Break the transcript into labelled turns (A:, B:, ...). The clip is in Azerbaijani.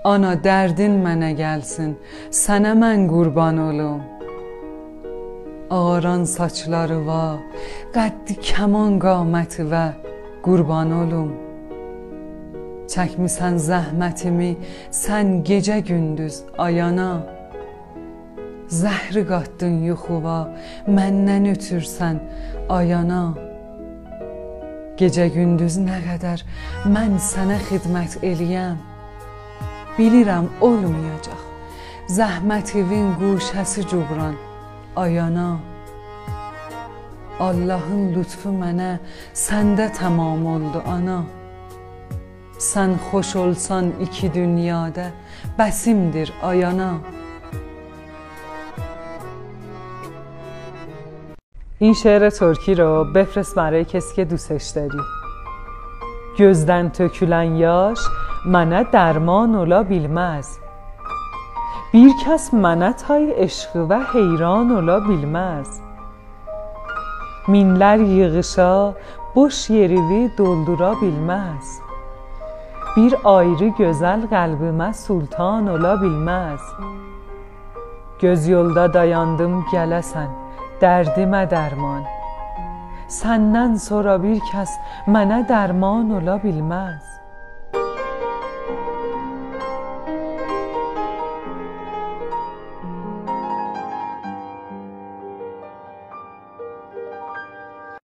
A: Ana dərdin mənə gəlsin, sənə mən qurban olum. Ağaran saçları var, qəddi kəman qaməti və qurban olum. Çəkmisən zəhmətimi, sən gecə gündüz ayana. Zəhri qatdın yuxuva, məndən ötürsən ayana. Gecə gündüz nə qədər mən sənə xidmət eləyəm. Bilirəm olmayacaq, zəhmətivin quşəsi cubran ayana. Allahın lütfu mənə səndə tamam oldu ana. Sən xoş olsan iki dünyada bəsimdir ayana.
B: این شعر ترکی رو بفرست برای کسی که دوستش داری. Gözden tökülen yaş mənə dərman ola bilməz. Bir kəs mənə tay eşqi və heyran ola bilməz. Minlər yığışa boş yerimi doldura bilməz. Bir ayrı gözəl qəlbimə sultan ola bilməz. Göz yolda dayandım gələsən, dərdimə dərman. Səndən sonra bir kəs mənə dərman ola bilməz.